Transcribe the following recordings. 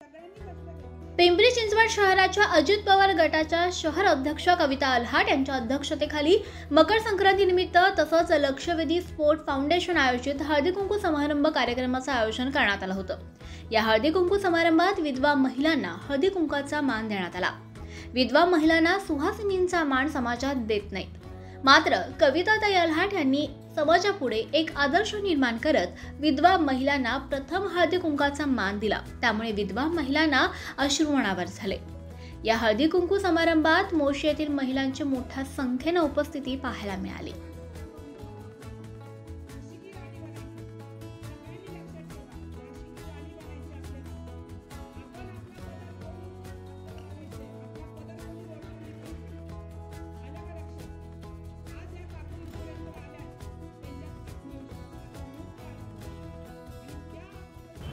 पिंपरी चिंचवड शहराच्या अजित पवार गटाच्या शहर अध्यक्ष कविता आल्हाट यांच्या अध्यक्षतेखाली मकर संक्रांतीनिमित्त तसंच लक्षवेधी स्पोर्ट फाउंडेशन आयोजित हळदी कुंकू समारंभ कार्यक्रमाचं आयोजन करण्यात आलं होतं। या हळदी कुंकू समारंभात विधवा महिलांना हळदी कुंकाचा मान देण्यात आला। विधवा महिलांना सुहासिनींचा मान समाजात देत नाहीत, मात्र कविताताई आल्हाट यांनी समाजापुढे एक आदर्श निर्माण करत विधवा महिलांना प्रथम हळदी कुंकाचा मान दिला। त्यामुळे विधवा महिलांना अश्रू अनावर झाले। या हळदी कुंकू समारंभात मोशी येथील महिलांची मोठ्या संख्येने उपस्थिती पाहायला मिळाली।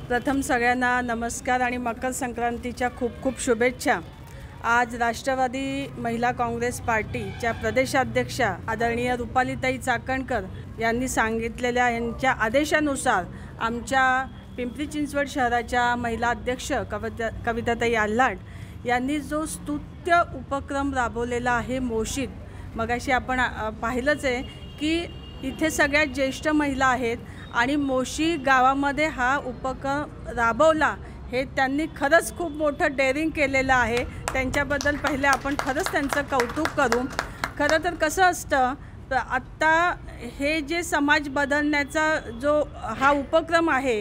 प्रथम सगळ्यांना नमस्कार आणि मकर संक्रांतीच्या खूप खूप शुभेच्छा। आज राष्ट्रवादी महिला काँग्रेस पार्टीच्या प्रदेशाध्यक्षा आदरणीय रुपालीताई चाकणकर यांनी सांगितलेल्या यांच्या आदेशानुसार आमच्या पिंपरी चिंचवड शहराच्या महिला अध्यक्ष कविताताई आल्हाट यांनी जो स्तुत्य उपक्रम राबवलेला आहे मोशीत, मगाशी आपण पाहिलंच आहे की इथे सगळ्यात ज्येष्ठ महिला आहेत आणि मोशी गावामध्ये हा उपक्रम राबवला हे त्यांनी खरंच खूप मोठं डेअरिंग केलेलं आहे। त्यांच्याबद्दल पहिले आपण खरंच त्यांचं कौतुक करू। खरं तर कसं असतं, तर आत्ता हे जे समाज बदलण्याचा जो हा उपक्रम आहे,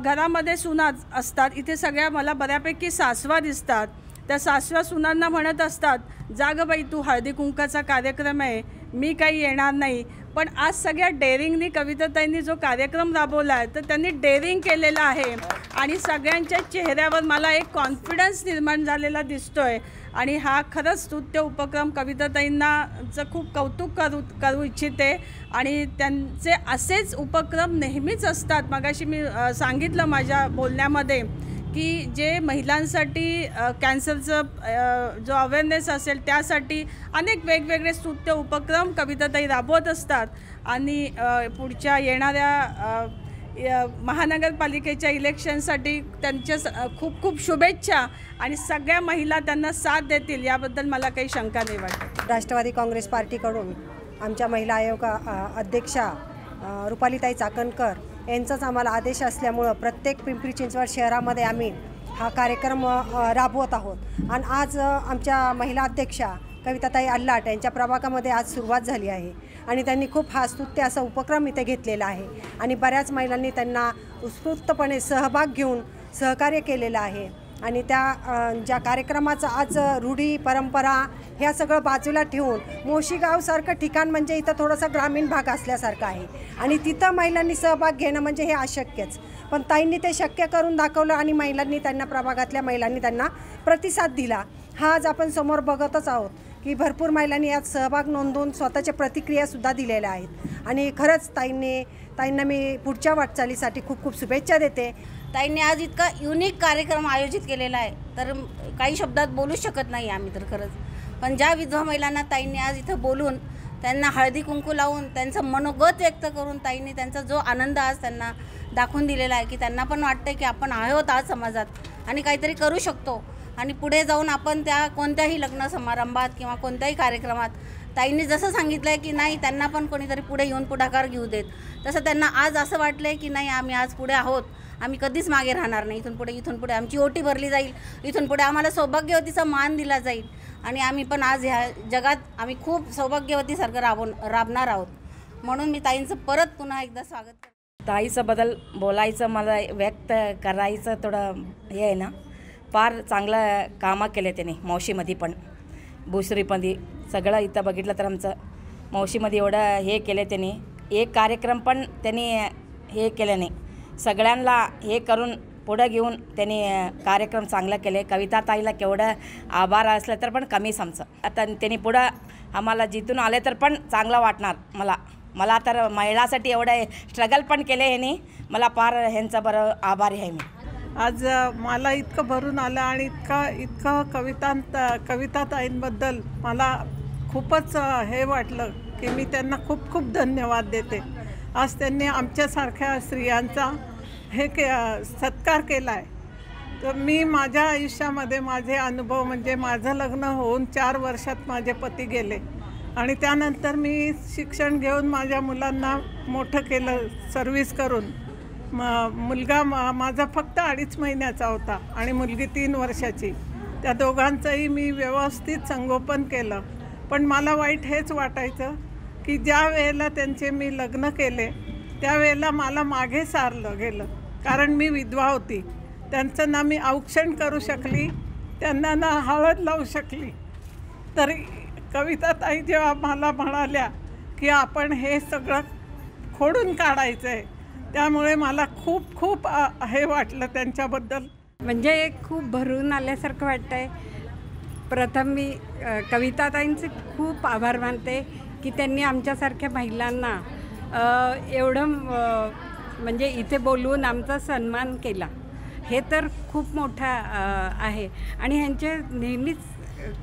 घरामध्ये सुना असतात, इथे सगळ्या मला बऱ्यापैकी सासवा दिसतात। त्या सासवा सुनांना म्हणत असतात, जाग बाई तू हळदी कुंकाचा कार्यक्रम आहे, मी काही येणार नाही। पण आज सगळ्या डेअरिंगनी कविताताईंनी जो कार्यक्रम राबवला आहे तर त्यांनी डेअरिंग केलेला आहे आणि सगळ्यांच्या चेहऱ्यावर मला एक कॉन्फिडन्स निर्माण झालेला दिसतोय आणि हा खरंच स्तुत्य उपक्रम कविताताईंनाचं खूप कौतुक करू इच्छिते आणि त्यांचे असेच उपक्रम नेहमीच असतात। मगाशी मी सांगितलं माझ्या बोलण्यामध्ये की जे महिलांसाठी कॅन्सरचं जो अवेअरनेस असेल त्यासाठी अनेक वेगवेगळे स्तुत्य उपक्रम कविताताई राबवत असतात आणि पुढच्या येणाऱ्या महानगरपालिकेच्या इलेक्शनसाठी त्यांच्या खूप खूप शुभेच्छा आणि सगळ्या महिला त्यांना साथ देतील याबद्दल मला काही शंका नाही वाटत। राष्ट्रवादी काँग्रेस पार्टीकडून आमच्या महिला आयोग अध्यक्षा रुपालीताई चाकणकर यांचाच आम्हाला आदेश असल्यामुळं प्रत्येक पिंपरी चिंचवड शहरामध्ये आम्ही हा कार्यक्रम राबवत आहोत आणि आज आमच्या महिला अध्यक्षा कविताताई आल्हाट यांच्या प्रभागामध्ये आज सुरुवात झाली आहे आणि त्यांनी खूप हा स्तुत्य असा उपक्रम इथे घेतलेला आहे आणि बऱ्याच महिलांनी त्यांना उत्स्फूर्तपणे सहभाग घेऊन सहकार्य केलेलं आहे आणि त्या ज्या कार्यक्रमाचा आज रूढी परंपरा ह्या सगळं बाजूला ठेवून मोशी गावसारखं ठिकाण म्हणजे इथं थोडंसं ग्रामीण भाग असल्यासारखं आहे आणि तिथं महिलांनी सहभाग घेणं म्हणजे हे अशक्यच, पण ताईंनी ते शक्य करून दाखवलं आणि महिलांनी त्यांना प्रभागातल्या महिलांनी त्यांना प्रतिसाद दिला। हा आज आपण समोर बघतच आहोत की भरपूर महिलांनी यात सहभाग नोंदवून स्वतःच्या प्रतिक्रियासुद्धा दिलेल्या आहेत आणि खरंच ताईंना मी पुढच्या वाटचालीसाठी खूप खूप शुभेच्छा देते। ताईंनी आज इतका युनिक कार्यक्रम आयोजित केलेला आहे तर काही शब्दात बोलू शकत नाही आम्ही तर खरंच, पण ज्या विधवा महिलांना ताईंनी आज इथं बोलून त्यांना हळदी कुंकू लावून त्यांचं मनोगत व्यक्त करून ताईंनी त्यांचा जो आनंद आज त्यांना दाखवून दिलेला आहे की त्यांना पण वाटतं की आपण आहोत आज समाजात आणि काहीतरी करू शकतो आणि पुढे जाऊन आपण त्या कोणत्याही लग्न समारंभात किंवा कोणत्याही कार्यक्रमात ताईंनी जसं सांगितलं आहे की नाही त्यांना पण कोणीतरी पुढे येऊन पुढाकार घेऊ देत, तसं त्यांना आज असं वाटलं आहे की नाही आम्ही आज पुढे आहोत, आम्ही कधीच मागे राहणार नाही। इथून पुढे आमची ओटी भरली जाईल, इथून पुढे आम्हाला सौभाग्यवतीचा मान दिला जाईल आणि आम्ही पण आज ह्या जगात आम्ही खूप सौभाग्यवतीसारखं राबणार आहोत। म्हणून मी ताईंचं परत पुन्हा एकदा स्वागत करते। ताईचं बद्दल बोलायचं मला व्यक्त करायचं थोडं हे आहे ना, फार चांगलं कामं केले त्यांनी मावशीमध्ये पण भुसरीमध्ये सगळं इथं बघितलं तर आमचं मावशीमध्ये एवढं हे केले त्यांनी, एक कार्यक्रम पण त्यांनी हे केलं नाही, सगळ्यांना हे करून पुढं घेऊन त्यांनी कार्यक्रम चांगलं केले। कविताताईला केवढं आभार असलं तर पण कमीच आमचं। आता त्यांनी पुढं आम्हाला जिथून आले तर पण चांगलं वाटणार मला तर महिलासाठी एवढं स्ट्रगल पण केले ह्यांनी, मला फार ह्यांचं बरं आभारी आहे मी। आज मला इतकं भरून आलं आणि इतकं कविताताईंबद्दल मला खूपच हे वाटलं की मी त्यांना खूप खूप धन्यवाद देते। आज त्यांनी आमच्यासारख्या स्त्रियांचा सत्कार केला आहे तर मी माझ्या आयुष्यामध्ये माझे अनुभव म्हणजे माझं लग्न होऊन 4 वर्षात माझे पती गेले आणि त्यानंतर मी शिक्षण घेऊन माझ्या मुलांना मोठं केलं सर्व्हिस करून. मुलगा माझा फक्त 2.5 महिन्याचा होता आणि मुलगी 3 वर्षाची. त्या दोघांचंही मी व्यवस्थित संगोपन केलं. पण मला वाईट हेच वाटायचं की ज्या वेळेला त्यांचे मी लग्न केले त्यावेळेला मला मागे सारलं गेलं, कारण मी विधवा होती. त्यांचं ना मी औक्षण करू शकली, त्यांना ना हळद लावू शकली. तरी कविताताई जेव्हा मला म्हणाल्या की आपण हे सगळं खोडून काढायचं आहे, त्यामुळे मला खूप खूप हे वाटलं त्यांच्याबद्दल. म्हणजे खूप भरून आल्यासारखं वाटतंय. प्रथम मी कविताताईंचे खूप आभार मानते की त्यांनी आमच्यासारख्या महिलांना एवढं म्हणजे इथे बोलवून आमचा सन्मान केला. हे तर खूप मोठा आहे. आणि ह्यांचे नेहमीच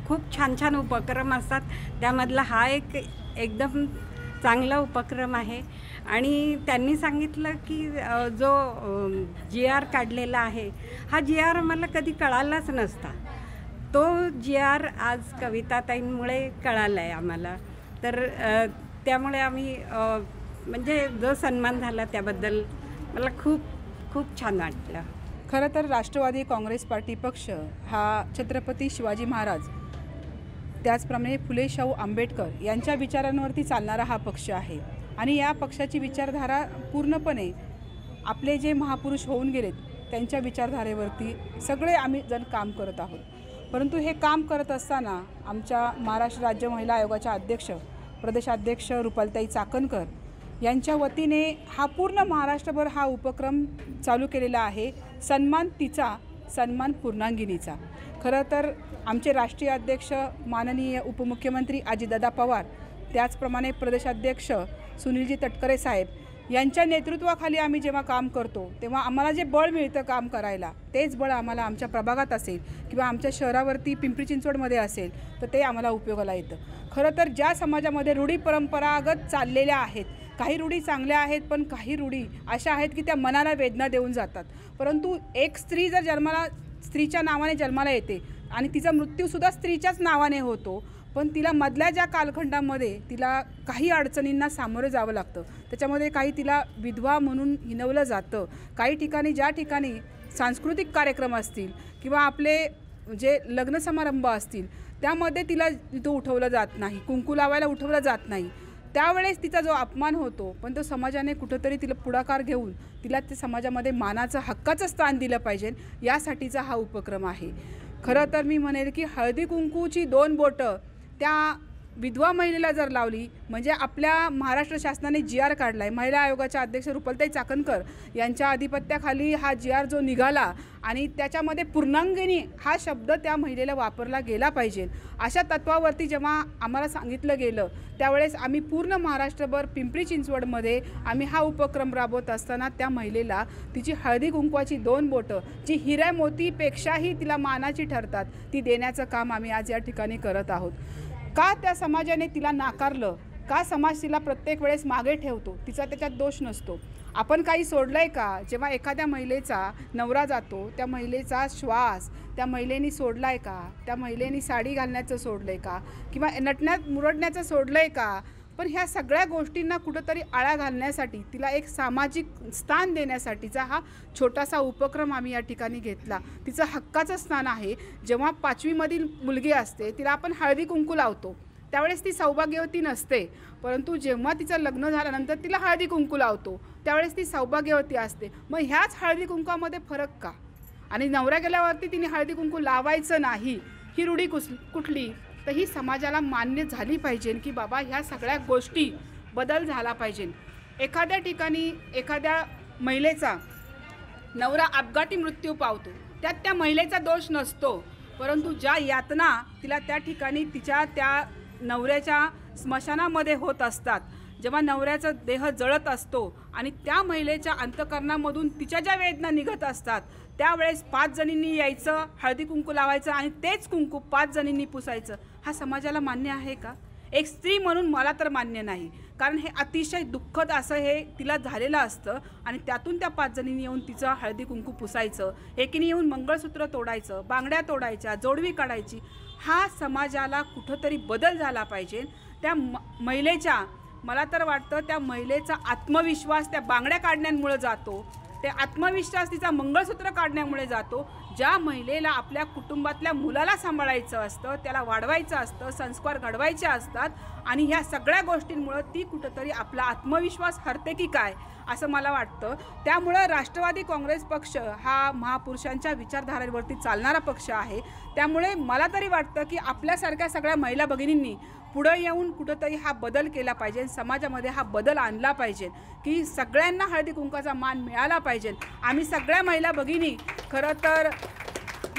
खूप छान छान उपक्रम असतात. त्यामधला हा एक एकदम चांगला उपक्रम आहे. आणि त्यांनी सांगितलं की जो GR काढलेला आहे, हा GR मला कधी कळालाच नसता. तो GR आज कविताताईंमुळे कळाला आहे आम्हाला. तर त्यामुळे आम्ही म्हणजे जो सन्मान झाला त्याबद्दल मला खूप खूप छान वाटलं. खरं तर राष्ट्रवादी काँग्रेस पार्टी पक्ष हा छत्रपती शिवाजी महाराज त्याचप्रमाणे फुले शाहू आंबेडकर यांच्या विचारांवरती चालणारा हा पक्ष आहे. आणि या पक्षाची विचारधारा पूर्णपणे आपले जे महापुरुष होऊन गेलेत त्यांच्या विचारधारेवरती सगळे आम्ही जण काम करत आहोत. परंतु हे काम करत असताना आमच्या महाराष्ट्र राज्य महिला आयोगाच्या अध्यक्ष प्रदेशाध्यक्ष रुपालीताई चाकणकर यांच्या वतीने हा पूर्ण महाराष्ट्रभर हा उपक्रम चालू केलेला आहे, सन्मान तिचा सन्मान पूर्णांगिनीचा. खरं तर आमचे राष्ट्रीय अध्यक्ष माननीय उपमुख्यमंत्री अजितदादा पवार, त्याचप्रमाणे प्रदेशाध्यक्ष सुनीलजी तटकरे साहेब यांच्या नेतृत्वाखाली आम्ही जेव्हा काम करतो तेव्हा आम्हाला जे बळ मिळतं काम करायला, तेच बळ आम्हाला आमच्या प्रभागात असेल किंवा आमच्या शहरावरती पिंपरी चिंचवडमध्ये असेल तर ते आम्हाला उपयोगाला येतं. खरं तर ज्या समाजामध्ये रूढी परंपरागत चाललेल्या आहेत, काही रूढी चांगल्या आहेत पण काही रूढी अशा आहेत की त्या मनाला वेदना देऊन जातात. परंतु एक स्त्री जर स्त्रीच्या नावाने जन्माला येते आणि तिचा मृत्यूसुद्धा स्त्रीच्याच नावाने होतो, पण तिला मधल्या ज्या कालखंडामध्ये तिला काही अडचणींना सामोरं जावं लागतं. त्याच्यामध्ये काही तिला विधवा म्हणून हिणवलं जातं. काही ठिकाणी ज्या ठिकाणी सांस्कृतिक कार्यक्रम असतील किंवा आपले जे लग्न समारंभ असतील त्यामध्ये तिला तिथं उठवलं जात नाही, कुंकू लावायला उठवलं जात नाही. त्यावेळेस तिचा जो अपमान होतो, पण तो समाजाने कुठंतरी तिला पुढाकार घेऊन तिला ते समाजामध्ये मानाचं हक्काचं स्थान दिलं पाहिजे, यासाठीचा हा उपक्रम आहे. खरं तर मी म्हणेल की हळदी कुंकूची 2 बोटं त्या विधवा महिलेला जर लावली म्हणजे आपल्या महाराष्ट्र शासनाने GR काढला आहे. महिला आयोगाच्या अध्यक्ष रुपालीताई चाकणकर यांच्या अधिपत्याखाली हा GR जो निघाला आणि त्याच्यामध्ये पूर्णांगिनी हा शब्द त्या महिलेला वापरला गेला पाहिजे, अशा तत्वावरती जेव्हा आम्हाला सांगितलं गेलं त्यावेळेस आम्ही पूर्ण महाराष्ट्रभर पिंपरी चिंचवडमध्ये आम्ही हा उपक्रम राबवत असताना त्या महिलेला तिची हळदी कुंकवाची 2 बोटं जी हिऱ्या मोतीपेक्षाही तिला मानाची ठरतात ती देण्याचं काम आम्ही आज या ठिकाणी करत आहोत. का त्या समाजाने तिला नाकारलं, का समाज तिला प्रत्येक वेळेस मागे ठेवतो, तिचा त्याच्यात दोष नसतो. आपण काही सोडलं आहे का? जेव्हा एखाद्या महिलेचा नवरा जातो त्या महिलेचा श्वास त्या महिलेनी सोडला आहे का? त्या महिलेनी साडी घालण्याचं सोडलं आहे का? किंवा नटण्यात मुरडण्याचं सोडलं आहे का? पण ह्या सगळ्या गोष्टींना कुठंतरी आळा घालण्यासाठी तिला एक सामाजिक स्थान देण्यासाठीचा हा छोटासा उपक्रम आम्ही या ठिकाणी घेतला. तिचं हक्काचं स्थान आहे. जेव्हा 5वीमधील मुलगी असते तिला आपण हळदी कुंकू लावतो त्यावेळेस ती सौभाग्यवती नसते, परंतु जेव्हा तिचं लग्न झाल्यानंतर तिला हळदी कुंकू लावतो त्यावेळेस ती सौभाग्यवती असते. मग ह्याच हळदी कुंकवामध्ये फरक का? आणि नवरा गेल्यावरती तिने हळदी कुंकू लावायचं नाही ही रूढी कुठली? तर ही समाजाला मान्य झाली पाहिजे की बाबा ह्या सगळ्या गोष्टी बदल झाला पाहिजे. एखाद्या ठिकाणी एखाद्या महिलेचा नवरा अपघाती मृत्यू पावतो त्यात त्या महिलेचा दोष नसतो, परंतु ज्या यातना तिला त्या ठिकाणी तिच्या त्या नवऱ्याच्या स्मशानामध्ये होत असतात, जेव्हा नवऱ्याचा देह जळत असतो आणि त्या महिलेच्या अंतःकरणामधून तिच्या ज्या वेदना निघत असतात त्यावेळेस 5 जणींनी यायचं, हळदी कुंकू लावायचं आणि तेच कुंकू 5 जणींनी पुसायचं, हा समाजाला मान्य आहे का? एक स्त्री म्हणून मला तर मान्य नाही, कारण हे अतिशय दुःखद असं हे तिला झालेलं असतं आणि त्यातून त्या 5 जणींनी येऊन तिचं हळदी कुंकू पुसायचं, एकीने येऊन मंगळसूत्र तोडायचं, बांगड्या तोडायच्या, जोडवी काढायची. हा समाजाला कुठंतरी बदल झाला पाहिजे. त्या महिलेच्या, मला तर वाटतं त्या महिलेचा आत्मविश्वास त्या बांगड्या काढण्यामुळे जातो, ते आत्मविश्वास तिचा मंगळसूत्र काढण्यामुळे जातो. ज्या महिलेला आपल्या कुटुंबातल्या मुलाला सांभाळायचं असतं, त्याला वाढवायचं असतं, संस्कार घडवायचे असतात आणि ह्या सगळ्या गोष्टींमुळं ती कुठंतरी आपला आत्मविश्वास हरते की काय असं मला वाटतं. त्यामुळं राष्ट्रवादी काँग्रेस पक्ष हा महापुरुषांच्या विचारधारेवरती चालणारा पक्ष आहे. त्यामुळे मला तरी वाटतं की आपल्यासारख्या सगळ्या महिला भगिनींनी पुढं येऊन कुठंतरी हा बदल केला पाहिजे, समाजामध्ये हा बदल आणला पाहिजे की सगळ्यांना हळदी कुंकाचा मान मिळाला पाहिजे. आम्ही सगळ्या महिला भगिनी खरं तर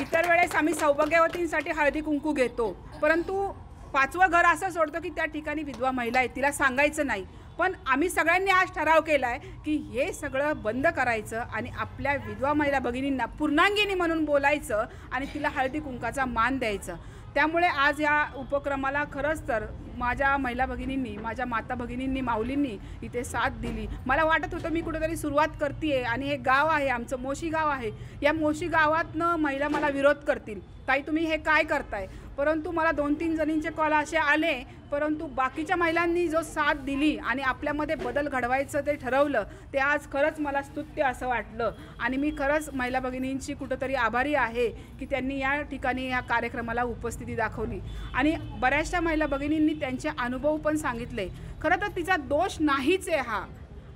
इतर वेळेस आम्ही सौभाग्यवतींसाठी हळदी कुंकू घेतो, परंतु 5वं घर असं सोडतो की त्या ठिकाणी विधवा महिला आहे, तिला सांगायचं नाही. पण आम्ही सगळ्यांनी आज ठराव केला आहे की हे सगळं बंद करायचं आणि आपल्या विधवा महिला भगिनींना पूर्णांगिनी म्हणून बोलायचं आणि तिला हळदी कुंकाचा मान द्यायचं. त्यामुळे आज या उपक्रमाला खरंच तर माझ्या महिला भगिनींनी, माझ्या माता भगिनींनी, माऊलींनी इथे साथ दिली. मला वाटत होतं मी कुठेतरी सुरुवात करते आणि हे गाव आहे आमचं, मोशी गाव आहे, या मोशी गावातनं महिला मला विरोध करतील, ताई तुम्ही हे काय करताय. परंतु मला 2-3 जणींचे कॉल असे आले, परंतु बाकीच्या महिलांनी जो साथ दिली आणि आपल्यामध्ये बदल घडवायचं ते ठरवलं, ते आज खरंच मला स्तुत्य असं वाटलं. आणि मी खरंच महिला भगिनींची कुठंतरी आभारी आहे की त्यांनी या ठिकाणी या कार्यक्रमाला उपस्थिती दाखवली आणि बऱ्याचशा महिला भगिनींनी त्यांचे अनुभव पण सांगितले. खरं तर तिचा दोष नाहीच आहे,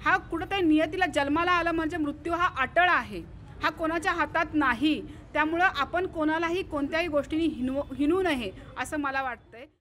हा कुठंतरी नियतीला जन्माला आला म्हणजे मृत्यू हा अटळ आहे, हा कोणाच्या हातात नाही. त्यामुळं आपण कोणालाही कोणत्याही गोष्टींनी हिनवू नये असं मला वाटतंय.